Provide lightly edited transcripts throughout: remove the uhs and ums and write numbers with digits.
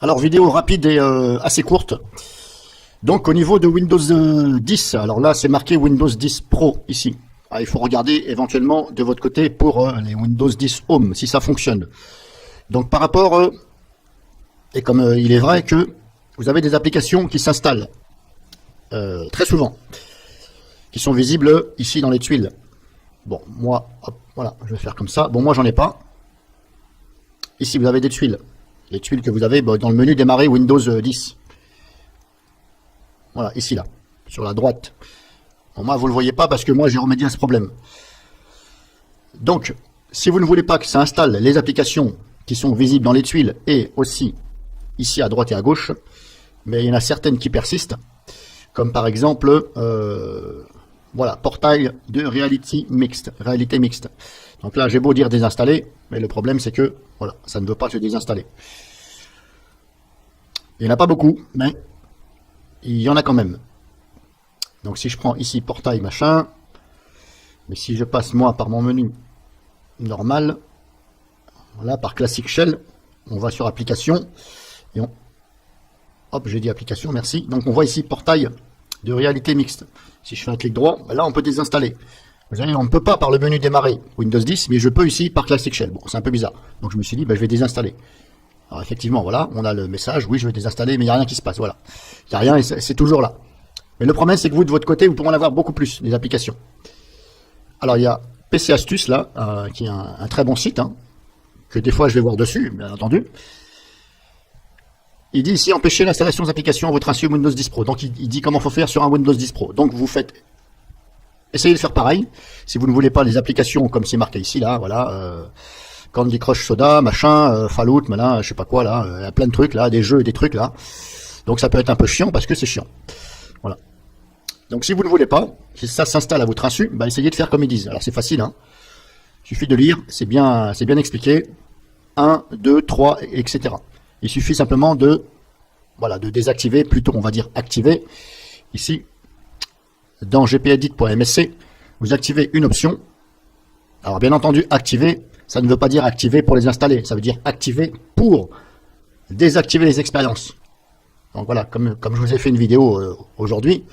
Alors, vidéo rapide et assez courte. Donc, au niveau de Windows 10, alors là, c'est marqué Windows 10 Pro ici. Alors, il faut regarder éventuellement de votre côté pour les Windows 10 Home, si ça fonctionne. Donc, par rapport, et comme il est vrai que vous avez des applications qui s'installent très souvent, qui sont visibles ici dans les tuiles. Bon, moi, hop, voilà, je vais faire comme ça. Bon, moi, j'en ai pas. Ici, vous avez des tuiles. Les tuiles que vous avez dans le menu démarrer Windows 10. Voilà, ici, là, sur la droite. Bon, moi, vous ne le voyez pas parce que moi, j'ai remédié à ce problème. Donc, si vous ne voulez pas que ça installe les applications qui sont visibles dans les tuiles et aussi ici à droite et à gauche, mais il y en a certaines qui persistent, comme par exemple, voilà, portail de réalité mixte. Donc là, j'ai beau dire désinstaller, mais le problème c'est que, voilà, ça ne veut pas se désinstaller. Il n'y en a pas beaucoup, mais il y en a quand même. Donc si je prends ici portail machin, mais si je passe moi par mon menu normal, voilà, par Classic Shell, on va sur application, et on... Hop, j'ai dit application, merci. Donc on voit ici portail de réalité mixte. Si je fais un clic droit, là on peut désinstaller. Vous voyez, on ne peut pas par le menu démarrer Windows 10, mais je peux ici par Classic Shell. Bon, c'est un peu bizarre. Donc je me suis dit, je vais désinstaller. Alors effectivement, voilà, on a le message, oui, je vais désinstaller, mais il n'y a rien qui se passe. Voilà. Il n'y a rien et c'est toujours là. Mais le problème, c'est que vous, de votre côté, vous pourrez en avoir beaucoup plus, des applications. Alors il y a PC Astuces, là, qui est un très bon site, hein, que des fois je vais voir dessus, bien entendu. Il dit ici empêcher l'installation des applications à votre insu Windows 10 Pro. Donc il dit comment faut faire sur un Windows 10 Pro. Donc vous faites, essayez de faire pareil. Si vous ne voulez pas les applications comme c'est marqué ici, là, voilà, Candy Crush Soda, machin, Fallout, je sais pas quoi, là, il y a plein de trucs là, des jeux et des trucs là. Donc ça peut être un peu chiant parce que c'est chiant. Voilà. Donc si vous ne voulez pas, si ça s'installe à votre insu, essayez de faire comme ils disent. Alors c'est facile, hein. Il suffit de lire, c'est bien expliqué. 1, 2, 3, etc. Il suffit simplement de, voilà, de désactiver, plutôt on va dire activer. Ici, dans gpedit.msc, vous activez une option. Alors bien entendu, activer, ça ne veut pas dire activer pour les installer, ça veut dire activer pour désactiver les expériences. Donc voilà, comme je vous ai fait une vidéo aujourd'hui,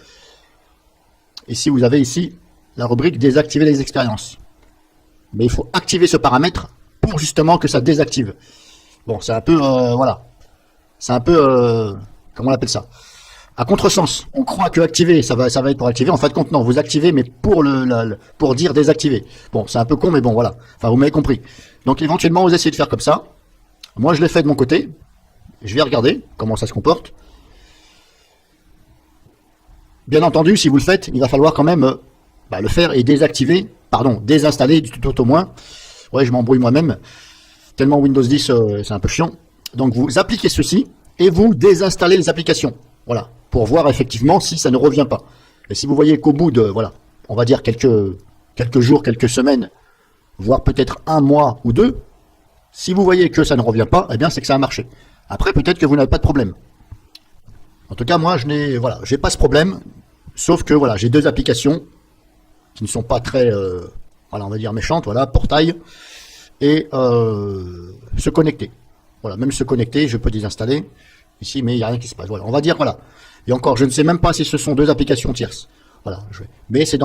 ici vous avez ici la rubrique désactiver les expériences. Mais il faut activer ce paramètre pour justement que ça désactive. Bon, c'est un peu, voilà, c'est un peu, comment on appelle ça, à contresens. On croit que activer, ça va être pour activer. En fin de compte, non, vous activez, mais pour dire désactiver. Bon, c'est un peu con, mais bon, voilà. Enfin, vous m'avez compris. Donc, éventuellement, vous essayez de faire comme ça. Moi, je l'ai fait de mon côté. Je vais regarder comment ça se comporte. Bien entendu, si vous le faites, il va falloir quand même le faire et désactiver, pardon, désinstaller tout au moins. Ouais, je m'embrouille moi-même. Tellement Windows 10, c'est un peu chiant. Donc vous appliquez ceci et vous désinstallez les applications. Voilà, pour voir effectivement si ça ne revient pas. Et si vous voyez qu'au bout de, voilà, on va dire quelques jours, quelques semaines, voire peut-être un mois ou deux, si vous voyez que ça ne revient pas, eh bien c'est que ça a marché. Après, peut-être que vous n'avez pas de problème. En tout cas, moi, je n'ai, voilà, j'ai pas ce problème, sauf que voilà, j'ai deux applications qui ne sont pas très, voilà, on va dire méchantes, voilà, portail et se connecter. Voilà, même se connecter, je peux désinstaller ici, mais il n'y a rien qui se passe. Voilà, on va dire, voilà. Et encore, je ne sais même pas si ce sont deux applications tierces. Voilà, mais c'est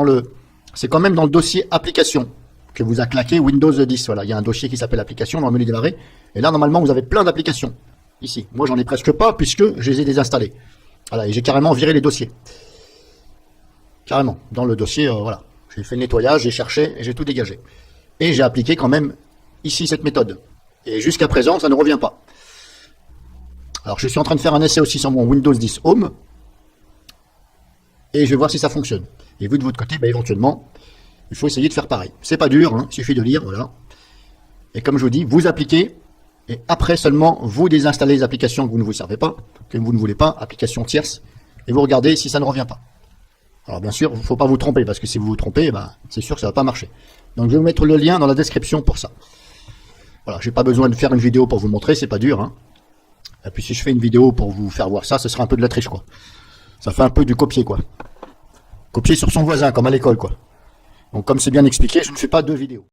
c'est quand même dans le dossier application que vous a claqué Windows 10. Voilà, il y a un dossier qui s'appelle application dans le menu démarrer. Et là, normalement, vous avez plein d'applications. Ici, moi, j'en ai presque pas puisque je les ai désinstallées. Voilà, et j'ai carrément viré les dossiers. Carrément, dans le dossier, voilà. J'ai fait le nettoyage, j'ai cherché et j'ai tout dégagé. Et j'ai appliqué quand même ici cette méthode. Et jusqu'à présent, ça ne revient pas. Alors, je suis en train de faire un essai aussi sur mon Windows 10 Home. Et je vais voir si ça fonctionne. Et vous, de votre côté, éventuellement, il faut essayer de faire pareil. C'est pas dur, hein, il suffit de lire, voilà. Et comme je vous dis, vous appliquez. Et après seulement, vous désinstallez les applications que vous ne vous servez pas, que vous ne voulez pas, applications tierces. Et vous regardez si ça ne revient pas. Alors, bien sûr, il ne faut pas vous tromper, parce que si vous vous trompez, c'est sûr que ça ne va pas marcher. Donc, je vais vous mettre le lien dans la description pour ça. Voilà, j'ai pas besoin de faire une vidéo pour vous montrer, c'est pas dur, hein. Et puis si je fais une vidéo pour vous faire voir ça, ce sera un peu de la triche, quoi. Ça fait un peu du copier, quoi. Copier sur son voisin, comme à l'école, quoi. Donc comme c'est bien expliqué, je ne fais pas deux vidéos.